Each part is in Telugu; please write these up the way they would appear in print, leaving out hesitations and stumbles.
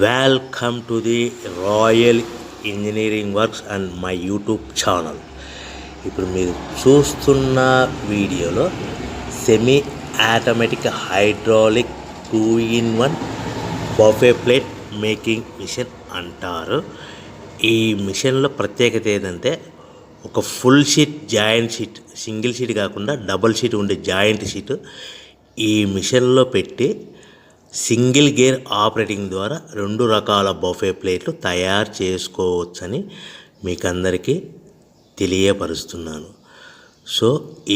Welcome to the royal engineering works and my YouTube channel. ఇప్పుడు మీరు చూస్తున్న వీడియోలో semi automatic hydraulic 2-in-1 buffet plate making machine అంటారు. ఈ మిషన్లో ప్రత్యేకత ఏంటంటే ఒక full sheet joint sheet, single sheet కాకుండా డబుల్ షీట్ ఉండే జాయింట్ షీట్ ఈ మిషన్లో పెట్టి సింగిల్ గేర్ ఆపరేటింగ్ ద్వారా 2 రకాల బఫే ప్లేట్లు తయారు చేసుకోవచ్చని మీకు అందరికీ తెలియపరుస్తున్నాను. సో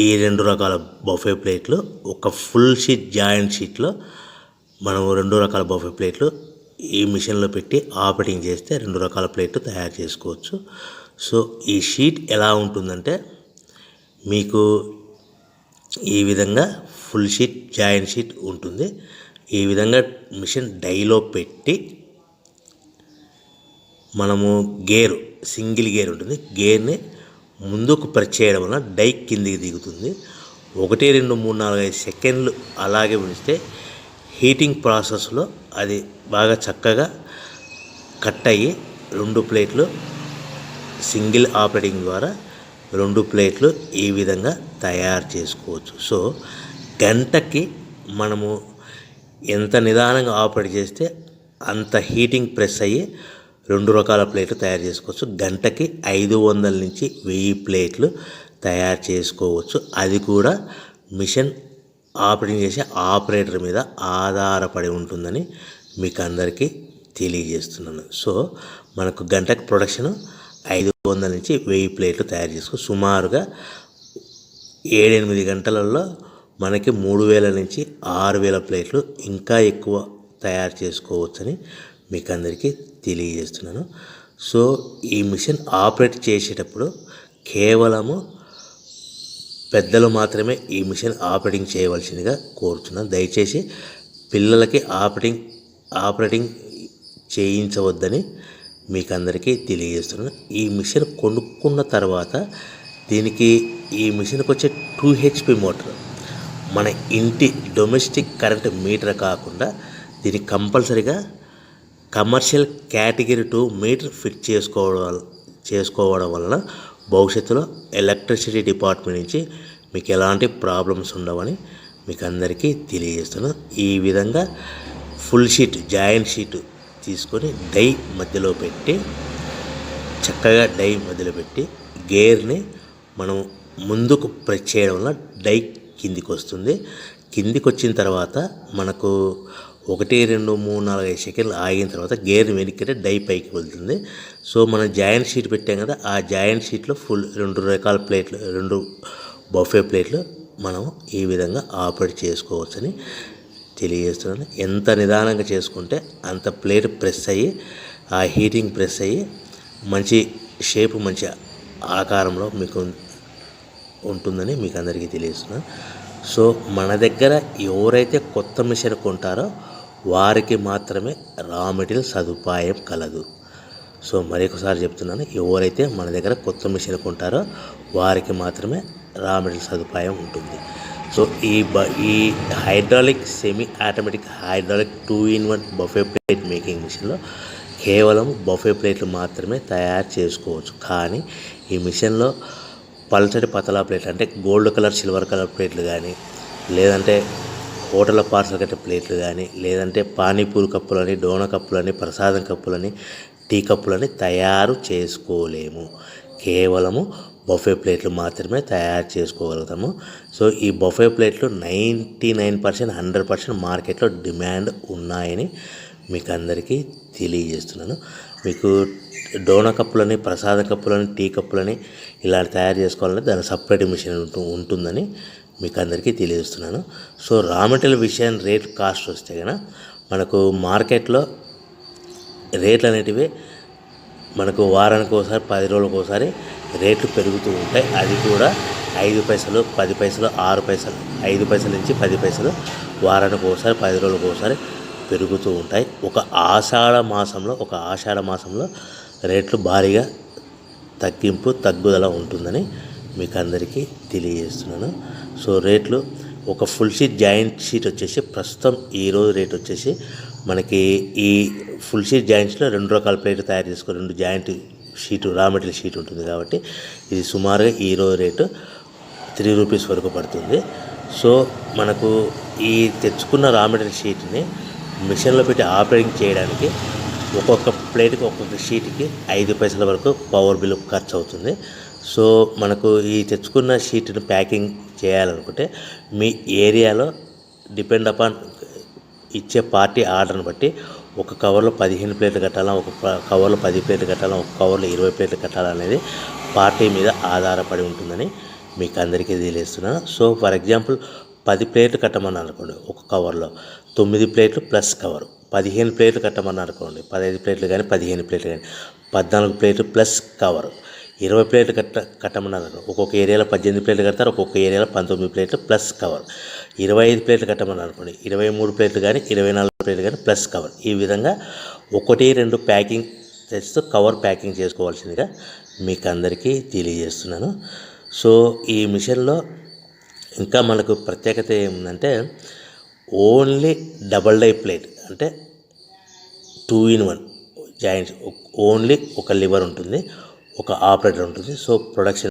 ఈ 2 రకాల బఫే ప్లేట్లు ఒక ఫుల్ షీట్ జాయింట్ షీట్లో మనం 2 రకాల బఫే ప్లేట్లు ఈ మిషన్లో పెట్టి ఆపరేటింగ్ చేస్తే 2 రకాల ప్లేట్లు తయారు చేసుకోవచ్చు. సో ఈ షీట్ ఎలా ఉంటుందంటే మీకు ఈ విధంగా ఫుల్ షీట్ జాయింట్ షీట్ ఉంటుంది. ఈ విధంగా మిషన్ డైలో పెట్టి మనము సింగిల్ గేర్ ఉంటుంది. గేర్ని ముందుకు ప్రెస్ చేయడం వలన డై కిందికి దిగుతుంది. 1, 2, 3, 4, 5 సెకండ్లు అలాగే ఉంచితే హీటింగ్ ప్రాసెస్లో అది బాగా చక్కగా కట్ అయ్యి 2 ప్లేట్లు సింగిల్ ఆపరేటింగ్ ద్వారా 2 ప్లేట్లు ఈ విధంగా తయారు చేసుకోవచ్చు. సో గంటకి మనము ఎంత నిదానంగా ఆపరేట్ చేస్తే అంత హీటింగ్ ప్రెస్ అయ్యి 2 రకాల ప్లేట్లు తయారు చేసుకోవచ్చు. గంటకి 500 నుంచి 1000 ప్లేట్లు తయారు చేసుకోవచ్చు. అది కూడా మిషన్ ఆపరేటింగ్ చేసే ఆపరేటర్ మీద ఆధారపడి ఉంటుందని మీకు అందరికీ తెలియజేస్తున్నాను. సో మనకు గంటకి ప్రొడక్షన్ 500 నుంచి 1000 ప్లేట్లు తయారు చేసుకోవచ్చు. సుమారుగా 7-8 గంటలలో మనకి 3000 నుంచి 6000 ప్లేట్లు ఇంకా ఎక్కువ తయారు చేసుకోవచ్చని మీకు అందరికీ తెలియజేస్తున్నాను. సో ఈ మిషన్ ఆపరేట్ చేసేటప్పుడు కేవలము పెద్దలు మాత్రమే ఈ మిషన్ ఆపరేటింగ్ చేయవలసిందిగా కోరుతున్నాను. దయచేసి పిల్లలకి ఆపరేటింగ్ చేయించవద్దని మీకు అందరికీ తెలియజేస్తున్నాను. ఈ మిషన్ కొనుక్కున్న తర్వాత ఈ మిషన్కి వచ్చే 2 HP మోటార్ మన ఇంటి డొమెస్టిక్ కరెంట్ మీటర్ కాకుండా దీనికి కంపల్సరీగా కమర్షియల్ కేటగిరీ 2 మీటర్ ఫిట్ చేసుకోవడం వలన భవిష్యత్తులో ఎలక్ట్రిసిటీ డిపార్ట్మెంట్ నుంచి మీకు ఎలాంటి ప్రాబ్లమ్స్ ఉండవని మీకు అందరికీ తెలియజేస్తున్నాను. ఈ విధంగా ఫుల్ షీట్ జాయింట్ షీట్ తీసుకొని చక్కగా డై మధ్యలో పెట్టి గేర్ని మనం ముందుకు ప్రెస్ చేయడం వల్ల డై కిందికి వస్తుంది. కిందికి వచ్చిన తర్వాత మనకు 1, 2, 3, 4, 5 సెకండ్లు ఆగిన తర్వాత గేర్ని వెనక్కి డై పైకి వెళ్తుంది. సో మనం జాయింట్ షీట్ పెట్టాం కదా, ఆ జాయింట్ షీట్లో 2 రకాల ప్లేట్లు 2 బఫే ప్లేట్లు మనం ఈ విధంగా ఆపరేట్ చేసుకోవచ్చని తెలియజేస్తున్నాను. ఎంత నిదానంగా చేసుకుంటే అంత ప్లేట్ ప్రెస్ అయ్యి ఆ హీటింగ్ ప్రెస్ అయ్యి మంచి షేప్ మంచి ఆకారంలో మీకు ఉంటుందని మీకు అందరికీ తెలియజేస్తున్నాను. సో మన దగ్గర ఎవరైతే కొత్త మిషన్ కొంటారో వారికి మాత్రమే రా మెటీరియల్ సదుపాయం కలదు. సో మరొకసారి చెప్తున్నాను, ఎవరైతే మన దగ్గర కొత్త మిషన్ కొంటారో వారికి మాత్రమే రా మెటీరియల్ సదుపాయం ఉంటుంది. సో ఈ hydraulic semi automatic hydraulic 2-in-1 buffet plate making మిషన్లో కేవలం బఫే ప్లేట్లు మాత్రమే తయారు చేసుకోవచ్చు. కానీ ఈ మిషన్లో పల్చటి పతలా ప్లేట్లు అంటే గోల్డ్ కలర్ సిల్వర్ కలర్ ప్లేట్లు కానీ, లేదంటే హోటల్ పార్సల్ కట్టే ప్లేట్లు కానీ, లేదంటే పానీపూరి కప్పులని, డోనా కప్పులని, ప్రసాదం కప్పులని, టీ కప్పులని తయారు చేసుకోలేము. కేవలము బఫే ప్లేట్లు మాత్రమే తయారు చేసుకోగలుగుతాము. సో ఈ బఫే ప్లేట్లు 99%, 100% మార్కెట్లో డిమాండ్ ఉన్నాయని మీకు అందరికీ తెలియజేస్తున్నాను. మీకు డోనా కప్పులని, ప్రసాద కప్పులని, టీ కప్పులని ఇలా తయారు చేసుకోవాలంటే దాని సపరేట్ మిషన్ ఉంటుందని మీకు అందరికీ తెలియజేస్తున్నాను. సో రా మెటీరియల్ విషయం కాస్ట్ వస్తే కనుక మనకు మార్కెట్లో రేట్లు అనేటివి మనకు వారానికి ఒకసారి 10 రోజులకు ఒకసారి రేట్లు పెరుగుతూ ఉంటాయి. అది కూడా 5 పైసలు, 10 పైసలు, 6 పైసలు, 5 పైసల నుంచి 10 పైసలు వారానికి ఒకసారి 10 రోజులకు ఒకసారి పెరుగుతూ ఉంటాయి. ఒక ఆషాఢ మాసంలో రేట్లు భారీగా తగ్గుదల ఉంటుందని మీకు అందరికీ తెలియజేస్తున్నాను. సో రేట్లు ఒక ఫుల్ షీట్ జాయింట్ షీట్ వచ్చేసి ప్రస్తుతం ఈరోజు రేట్ వచ్చేసి మనకి ఈ ఫుల్ షీట్ జాయింట్స్లో 2 రకాల ప్లేట్లు తయారు చేసుకొని 2 joint sheet raw material sheet ఉంటుంది కాబట్టి ఇది సుమారుగా ఈరోజు రేటు 3 రూపీస్ వరకు పడుతుంది. సో మనకు ఈ తెచ్చుకున్న రా మెటీరియల్ షీట్ని మిషన్లో పెట్టి ఆపరేటింగ్ చేయడానికి ఒక్కొక్క ప్లేట్కి ఒక్కొక్క షీట్కి 5 పైసల వరకు పవర్ బిల్ ఖర్చు అవుతుంది. సో మనకు ఈ తెచ్చుకున్న షీట్ని ప్యాకింగ్ చేయాలనుకుంటే మీ ఏరియాలో డిపెండ్ అపాన్ ఇచ్చే పార్టీ ఆర్డర్ని బట్టి ఒక కవర్లో 15 ప్లేట్లు కట్టాలా, ఒక కవర్లో 10 ప్లేట్లు కట్టాలా, ఒక కవర్లో 20 ప్లేట్లు కట్టాలనేది పార్టీ మీద ఆధారపడి ఉంటుందని మీకు అందరికీ తెలియజేస్తున్నాను. సో ఫర్ ఎగ్జాంపుల్ 10 ప్లేట్లు కట్టమని అనుకోండి, ఒక కవర్లో 9 ప్లేట్లు ప్లస్ కవరు. 15 ప్లేట్లు కట్టమని అనుకోండి, 15 ప్లేట్లు కానీ 15 ప్లేట్లు కానీ 14 ప్లేట్లు ప్లస్ కవరు. 20 ప్లేట్లు కట్టమని అనుకోండి, ఒక్కొక్క ఏరియాలో 18 ప్లేట్లు కడతారు, ఒక్కొక్క ఏరియాలో 19 ప్లేట్లు ప్లస్ కవర్. 25 ప్లేట్లు కట్టమని అనుకోండి, 23 ప్లేట్లు కానీ 24 ప్లేట్లు కానీ ప్లస్ కవర్. ఈ విధంగా 1-2 ప్యాకింగ్ చేస్తూ కవర్ ప్యాకింగ్ చేసుకోవాల్సిందిగా మీకు అందరికీ తెలియజేస్తున్నాను. సో ఈ మిషన్లో ఇంకా మనకు ప్రత్యేకత ఏముందంటే ఓన్లీ డబల్ డై ప్లేట్, అంటే 2-in-1 జాయింట్స్. ఓన్లీ ఒక లివర్ ఉంటుంది, ఒక ఆపరేటర్ ఉంటుంది. So production